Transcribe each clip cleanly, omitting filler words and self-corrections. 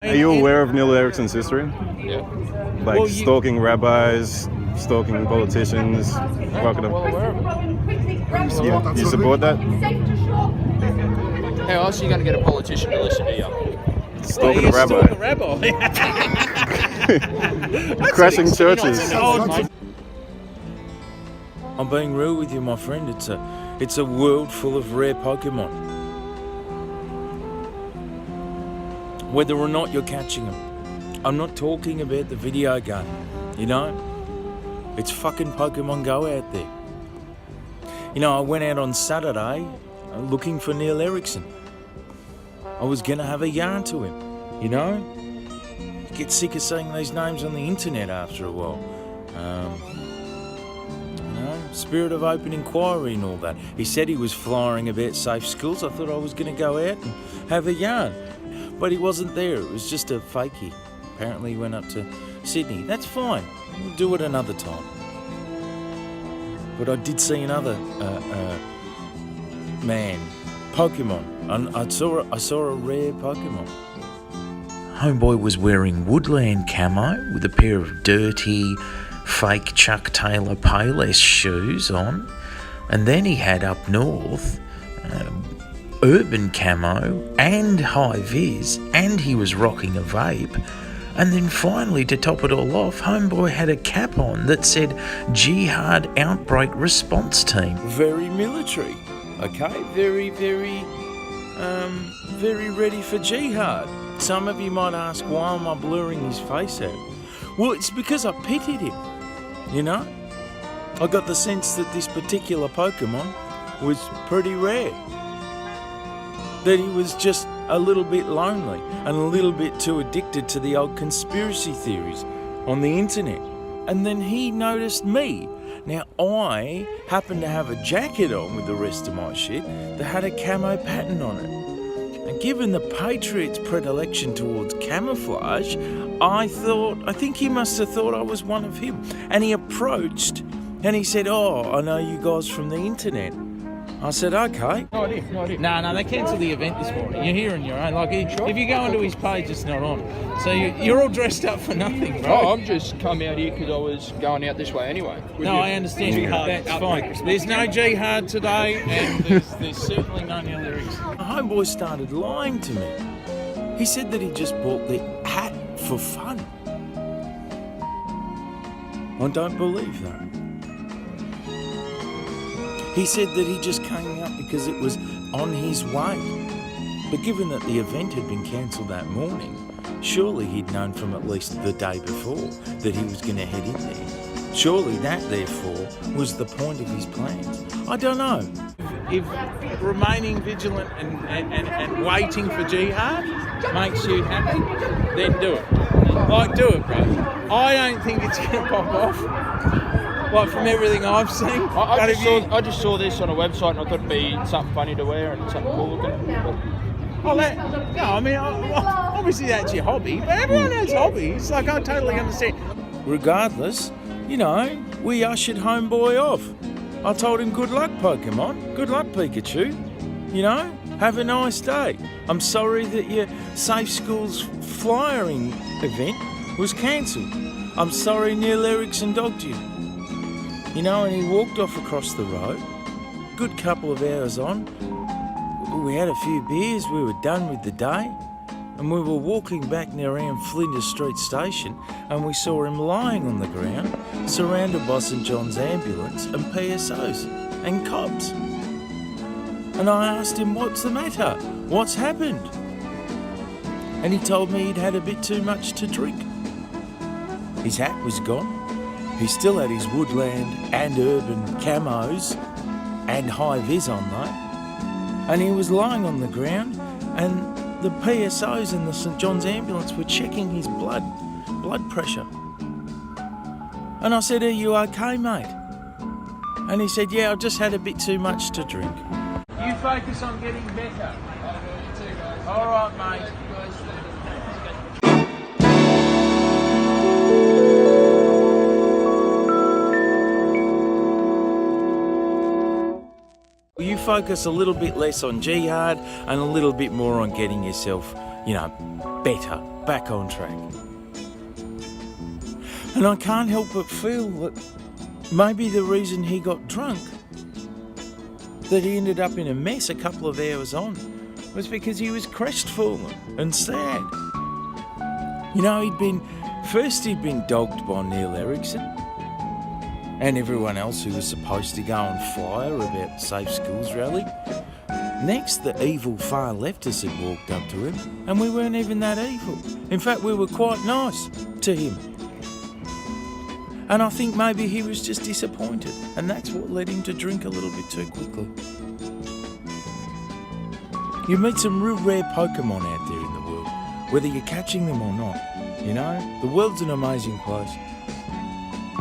Are you aware of Neil Erickson's history? Yeah. Like stalking rabbis, stalking politicians, fucking Well aware of it. You support that? How else are you going to get a politician to listen to you? Stalking a rabbi. Crashing churches. I'm being real with you, my friend. It's a world full of rare Pokemon. Whether or not you're catching them. I'm not talking about the video game, you know? It's fucking Pokemon Go out there. You know, I went out on Saturday looking for Neil Erickson. I was going to have a yarn to him, you know? You get sick of seeing these names on the internet after a while. You know, spirit of open inquiry and all that. He said he was flying about safe schools. I thought I was going to go out and have a yarn. But he wasn't there. It was just a fakie. Apparently he went up to Sydney. That's fine. We'll do it another time. But I did see another man, Pokemon. And I saw a rare Pokemon. Homeboy was wearing woodland camo with a pair of dirty, fake Chuck Taylor Payless shoes on. And then he had up north urban camo and high vis, and he was rocking a vape. And then finally, to top it all off, homeboy had a cap on that said Jihad Outbreak Response Team. Very military, okay? Very ready for jihad. Some of you might ask, why am I blurring his face out? Well, it's because I pitied him, you know? I got the sense that this particular Pokemon was pretty rare. That he was just a little bit lonely and a little bit too addicted to the old conspiracy theories on the internet. And then he noticed me. Now, I happened to have a jacket on with the rest of my shit that had a camo pattern on it. And given the Patriot's predilection towards camouflage, I think he must have thought I was one of him. And he approached and he said, "Oh, I know you guys from the internet." I said, okay. No idea. No, they cancelled the event this morning. You're hearing your own. Like, if you go onto his page, it's not on. So you're all dressed up for nothing, bro. Oh, I'm just come out here because I was going out this way anyway. No, I understand. That's fine. There's no jihad today, and there's certainly no Neil Erickson. My homeboy started lying to me. He said that he just bought the hat for fun. I don't believe that. He said that he just came out because it was on his way. But given that the event had been cancelled that morning, surely he'd known from at least the day before that he was going to head in there. Surely that, therefore, was the point of his plans. I don't know. If remaining vigilant and waiting for jihad makes you happy, then do it. Like, do it, bro. I don't think it's going to pop off. Like, from everything I've seen. I just saw this on a website and I thought it'd be something funny to wear and something cool looking. Obviously that's your hobby, but everyone has hobbies. Like, I totally understand. Regardless, you know, we ushered homeboy off. I told him, good luck, Pokemon. Good luck, Pikachu. You know, have a nice day. I'm sorry that your Safe Schools flyering event was cancelled. I'm sorry Neil Erickson dogged you. You know, and he walked off across the road. Good couple of hours on. We had a few beers, we were done with the day, and we were walking back around Flinders Street Station, and we saw him lying on the ground, surrounded by St John's ambulance and PSOs and cops. And I asked him, what's the matter? What's happened? And he told me he'd had a bit too much to drink. His hat was gone. He still had his woodland and urban camos and high vis on though. And he was lying on the ground and the PSOs and the St John's ambulance were checking his blood pressure. And I said, are you okay, mate? And he said, yeah, I've just had a bit too much to drink. You focus on getting better. All right, mate. You focus a little bit less on jihad and a little bit more on getting yourself better, back on track. And I can't help but feel that maybe the reason he got drunk, that he ended up in a mess a couple of hours on, was because he was crestfallen and sad. He'd been dogged by Neil Erickson and everyone else who was supposed to go on fire about the Safe Schools rally. Next, the evil far leftists had walked up to him, and we weren't even that evil. In fact, we were quite nice to him. And I think maybe he was just disappointed, and that's what led him to drink a little bit too quickly. You meet some real rare Pokemon out there in the world, whether you're catching them or not. The world's an amazing place.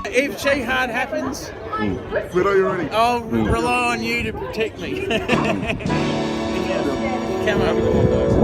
If jihad happens, But are you ready? I'll rely on you to protect me. Come over, guys.